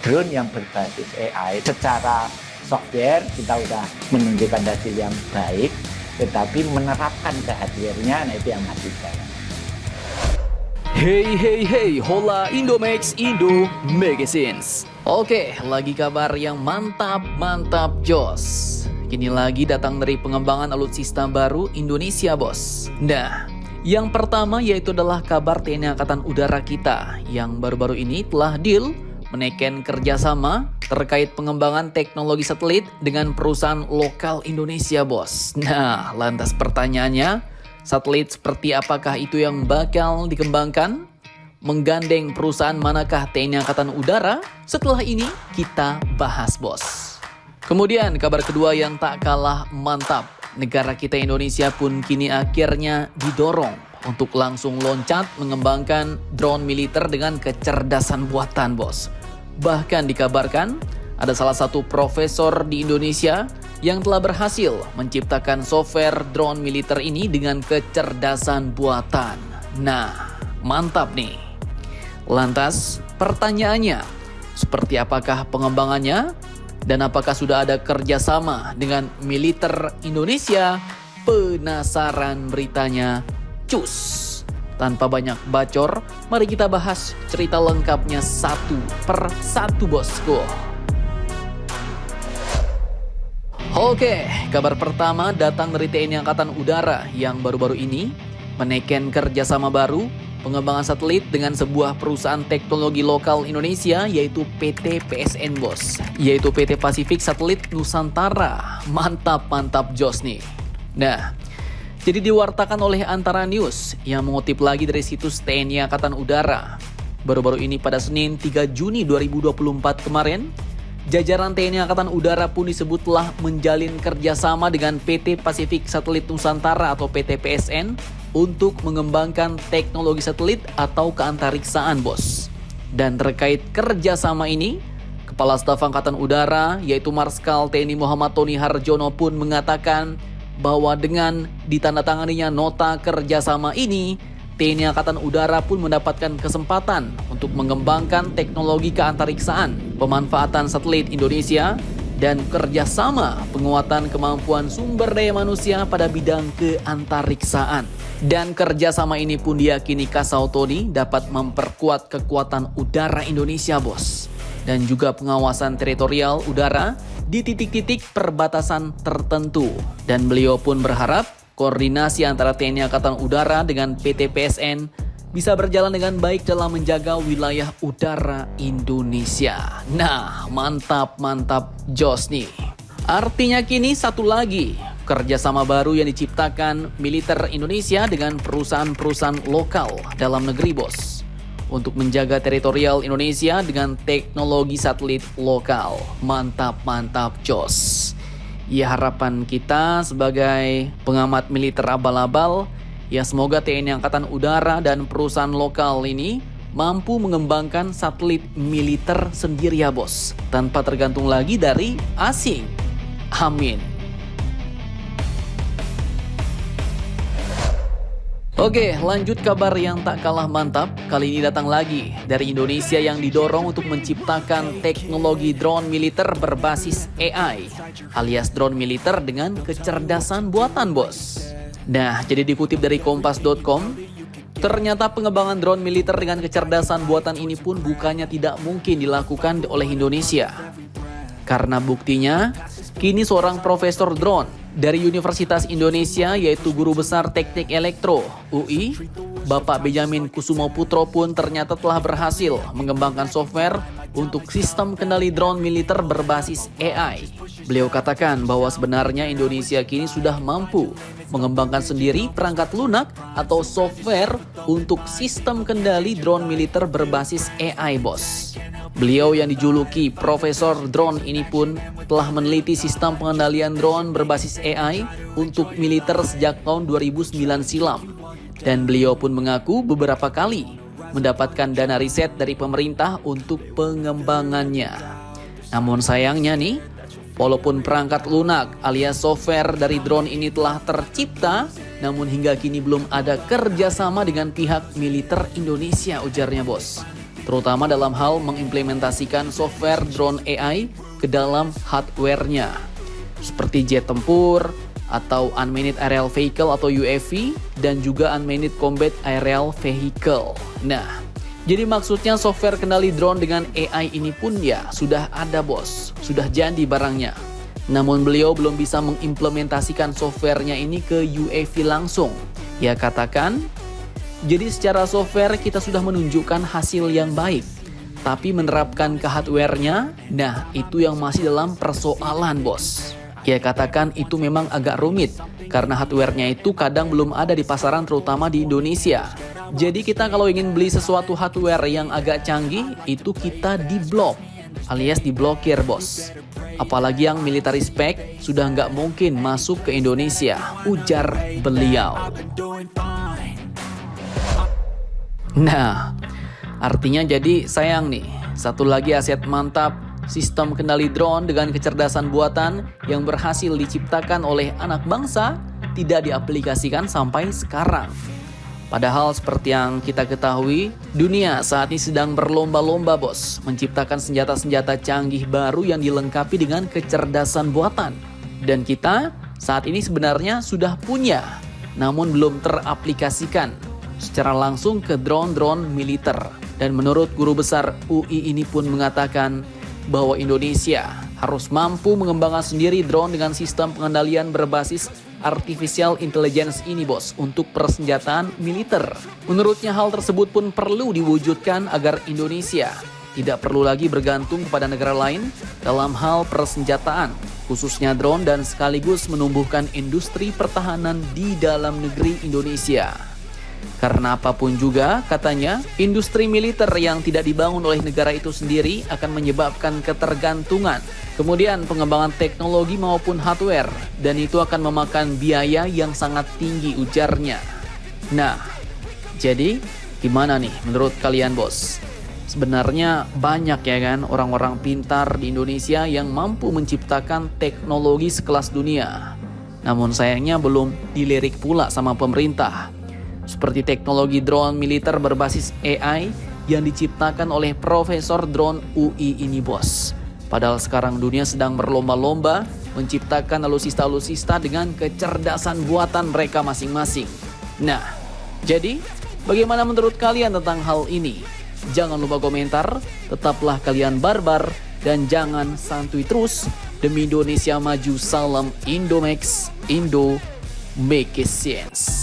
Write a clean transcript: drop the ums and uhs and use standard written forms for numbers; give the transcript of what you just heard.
drone yang berbasis AI. Secara software kita udah menunjukkan hasil yang baik, tetapi menerapkan ke hardware-nya, nah itu yang masih jalan. Hey, hola Indomax Indo Magazines. Oke, lagi kabar yang mantap jos. Kini lagi datang dari pengembangan alutsista baru Indonesia, bos. Nah, yang pertama yaitu adalah kabar TNI Angkatan Udara kita yang baru-baru ini telah deal menaikkan kerjasama terkait pengembangan teknologi satelit dengan perusahaan lokal Indonesia, bos. Nah, lantas pertanyaannya, satelit seperti apakah itu yang bakal dikembangkan? Menggandeng perusahaan manakah TNI Angkatan Udara? Setelah ini kita bahas, bos. Kemudian kabar kedua yang tak kalah mantap. Negara kita Indonesia pun kini akhirnya didorong untuk langsung loncat mengembangkan drone militer dengan kecerdasan buatan, bos. Bahkan dikabarkan ada salah satu profesor di Indonesia yang telah berhasil menciptakan software drone militer ini dengan kecerdasan buatan. Nah, mantap nih. Lantas, pertanyaannya, seperti apakah pengembangannya? Dan apakah sudah ada kerjasama dengan militer Indonesia? Penasaran beritanya? Cus! Tanpa banyak bacor, mari kita bahas cerita lengkapnya satu per satu, bosku. Oke, kabar pertama datang dari TNI Angkatan Udara yang baru-baru ini menaikkan kerjasama baru pengembangan satelit dengan sebuah perusahaan teknologi lokal Indonesia yaitu PT PSN, bos. Yaitu PT Pasifik Satelit Nusantara. Mantap jos nih. Nah, jadi diwartakan oleh Antara News yang mengutip lagi dari situs TNI Angkatan Udara. Baru-baru ini pada Senin 3 Juni 2024 kemarin, jajaran TNI Angkatan Udara pun disebut telah menjalin kerjasama dengan PT Pasifik Satelit Nusantara atau PT PSN untuk mengembangkan teknologi satelit atau keantariksaan, bos. Dan terkait kerjasama ini, Kepala Staf Angkatan Udara yaitu Marskal TNI Muhammad Tony Harjono pun mengatakan bahwa dengan ditandatanganinya nota kerjasama ini, TNI Angkatan Udara pun mendapatkan kesempatan untuk mengembangkan teknologi keantariksaan, pemanfaatan satelit Indonesia, dan kerjasama penguatan kemampuan sumber daya manusia pada bidang keantariksaan. Dan kerjasama ini pun diyakini Kasau Tony dapat memperkuat kekuatan udara Indonesia, bos. Dan juga pengawasan teritorial udara di titik-titik perbatasan tertentu. Dan beliau pun berharap koordinasi antara TNI Angkatan Udara dengan PT PSN bisa berjalan dengan baik dalam menjaga wilayah udara Indonesia. Nah, mantap jos nih. Artinya kini satu lagi kerjasama baru yang diciptakan militer Indonesia dengan perusahaan-perusahaan lokal dalam negeri, bos. Untuk menjaga teritorial Indonesia dengan teknologi satelit lokal. Mantap jos. Ya, harapan kita sebagai pengamat militer abal-abal, ya semoga TNI Angkatan Udara dan perusahaan lokal ini mampu mengembangkan satelit militer sendiri, ya bos, tanpa tergantung lagi dari asing. Amin. Oke, lanjut kabar yang tak kalah mantap. Kali ini datang lagi dari Indonesia yang didorong untuk menciptakan teknologi drone militer berbasis AI, alias drone militer dengan kecerdasan buatan, bos. Nah, jadi dikutip dari kompas.com, ternyata pengembangan drone militer dengan kecerdasan buatan ini pun bukannya tidak mungkin dilakukan oleh Indonesia. Karena buktinya, kini seorang profesor drone dari Universitas Indonesia yaitu Guru Besar Teknik Elektro UI, Bapak Benjamin Kusumo Putro pun ternyata telah berhasil mengembangkan software untuk sistem kendali drone militer berbasis AI. Beliau katakan bahwa sebenarnya Indonesia kini sudah mampu mengembangkan sendiri perangkat lunak atau software untuk sistem kendali drone militer berbasis AI, bos. Beliau yang dijuluki Profesor Drone ini pun telah meneliti sistem pengendalian drone berbasis AI untuk militer sejak tahun 2009 silam. Dan beliau pun mengaku beberapa kali mendapatkan dana riset dari pemerintah untuk pengembangannya. Namun sayangnya nih, walaupun perangkat lunak alias software dari drone ini telah tercipta, namun hingga kini belum ada kerjasama dengan pihak militer Indonesia, ujarnya, bos. terutama dalam hal mengimplementasikan software drone AI ke dalam hardware-nya, seperti jet tempur, atau Unmanned Aerial Vehicle atau UAV, dan juga Unmanned Combat Aerial Vehicle. Nah, jadi maksudnya software kendali drone dengan AI ini pun ya sudah ada bos, sudah jadi barangnya. Namun beliau belum bisa mengimplementasikan softwarenya ini ke UAV langsung. Ya katakan, jadi secara software kita sudah menunjukkan hasil yang baik. Tapi menerapkan ke hardware-nya, nah itu yang masih dalam persoalan bos. Ya katakan itu memang agak rumit, karena hardware-nya itu kadang belum ada di pasaran terutama di Indonesia. Jadi kita kalau ingin beli sesuatu hardware yang agak canggih, itu kita diblok, alias diblokir bos. Apalagi yang military spec sudah nggak mungkin masuk ke Indonesia, ujar beliau. Nah, artinya jadi sayang nih, satu lagi aset mantap, sistem kendali drone dengan kecerdasan buatan yang berhasil diciptakan oleh anak bangsa tidak diaplikasikan sampai sekarang. Padahal seperti yang kita ketahui, dunia saat ini sedang berlomba-lomba bos, menciptakan senjata-senjata canggih baru yang dilengkapi dengan kecerdasan buatan. Dan kita saat ini sebenarnya sudah punya, namun belum teraplikasikan secara langsung ke drone-drone militer. Dan menurut guru besar UI ini pun mengatakan bahwa Indonesia harus mampu mengembangkan sendiri drone dengan sistem pengendalian berbasis artificial intelligence ini bos untuk persenjataan militer. Menurutnya hal tersebut pun perlu diwujudkan agar Indonesia tidak perlu lagi bergantung kepada negara lain dalam hal persenjataan, khususnya drone, dan sekaligus menumbuhkan industri pertahanan di dalam negeri Indonesia. Karena apapun juga, katanya, industri militer yang tidak dibangun oleh negara itu sendiri akan menyebabkan ketergantungan. Kemudian pengembangan teknologi maupun hardware, dan itu akan memakan biaya yang sangat tinggi, ujarnya. Nah, jadi gimana nih menurut kalian bos? Sebenarnya banyak ya kan orang-orang pintar di Indonesia yang mampu menciptakan teknologi sekelas dunia. Namun sayangnya belum dilirik pula sama pemerintah. Seperti teknologi drone militer berbasis AI yang diciptakan oleh Profesor Drone UI ini bos. Padahal sekarang dunia sedang berlomba-lomba menciptakan alutsista-alutsista dengan kecerdasan buatan mereka masing-masing. Nah, jadi bagaimana menurut kalian tentang hal ini? Jangan lupa komentar, tetaplah kalian barbar, dan jangan santuy terus. Demi Indonesia maju, salam Indomax, Indo make it sense.